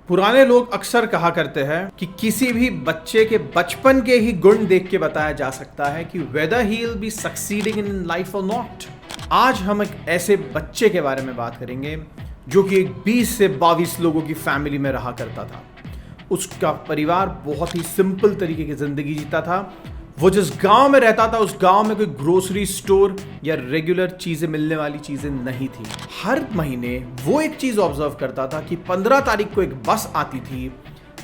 पुराने लोग अक्सर कहा करते हैं कि किसी भी बच्चे के बचपन के ही गुण देख के बताया जा सकता है कि weather he will be succeeding in life और नॉट। आज हम एक ऐसे बच्चे के बारे में बात करेंगे जो कि एक 20 से 22 लोगों की फैमिली में रहा करता था। उसका परिवार बहुत ही सिंपल तरीके की जिंदगी जीता था। वो जिस गांव में रहता था उस गांव में कोई ग्रोसरी स्टोर या रेगुलर चीजें मिलने वाली चीजें नहीं थी। हर महीने वो एक चीज ऑब्जर्व करता था कि 15 तारीख को एक बस आती थी।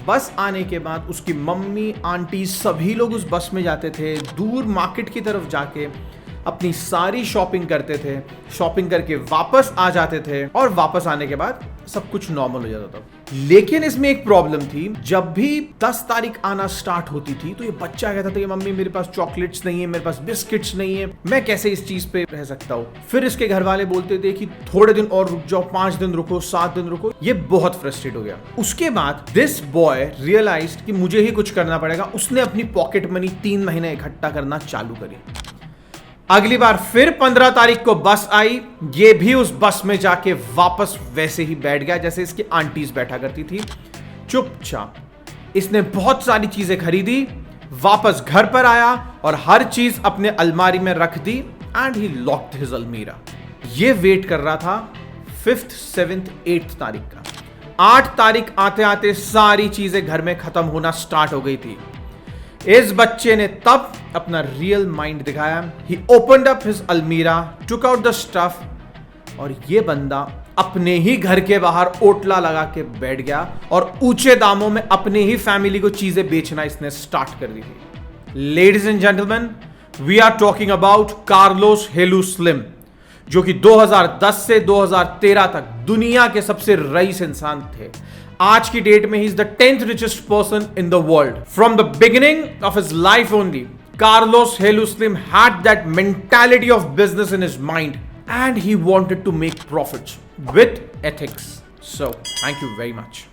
बस आने के बाद उसकी मम्मी आंटी सभी लोग उस बस में जाते थे, दूर मार्केट की तरफ जाके अपनी सारी शॉपिंग करते थे, शॉपिंग करके वापस आ जाते थे और वापस आने के बाद सब कुछ नॉर्मल हो जाता था। लेकिन इसमें एक प्रॉब्लम थी, जब भी 10 तारीख आना स्टार्ट होती थी तो ये बच्चा कहता था कि मम्मी मेरे पास चॉकलेट्स नहीं है, मेरे पास बिस्किट्स नहीं है, मैं कैसे इस चीज पे रह सकता हूँ। फिर इसके घर वाले बोलते थे कि थोड़े दिन और रुक जाओ, 5 दिन रुको, 7 दिन रुको। ये बहुत फ्रस्ट्रेट हो गया। उसके बाद दिस बॉय रियलाइज्ड कि मुझे ही कुछ करना पड़ेगा। उसने अपनी पॉकेट मनी 3 महीने इकट्ठा करना चालू करी। अगली बार फिर 15 तारीख को बस आई। ये भी उस बस में जाके वापस वैसे ही बैठ गया जैसे इसकी आंटीज बैठा करती थी, चुपचाप। इसने बहुत सारी चीजें खरीदी, वापस घर पर आया और हर चीज अपने अलमारी में रख दी एंड ही लॉक्ड हिज अलमीरा। ये वेट कर रहा था 5th, 7th, 8th तारीख का। 8 तारीख आते आते सारी चीजें घर में खत्म होना स्टार्ट हो गई थी। इस बच्चे ने तब अपना रियल माइंड दिखाया। ही ओपनड अप हिज अलमीरा, टुक आउट द स्टफ और ये बंदा अपने ही घर के बाहर ओटला लगा के बैठ गया और ऊंचे दामों में अपने ही फैमिली को चीजें बेचना इसने स्टार्ट कर दी थी। Ladies and gentleman, we are talking about Carlos Helu Slim, जो कि 2010 से 2013 तक दुनिया के सबसे रईस इंसान थे। आज की डेट में he is the 10th richest person in the world. From the beginning of his life only, Carlos Helú Slim had that mentality of business in his mind and he wanted to make profits with ethics. So, thank you very much.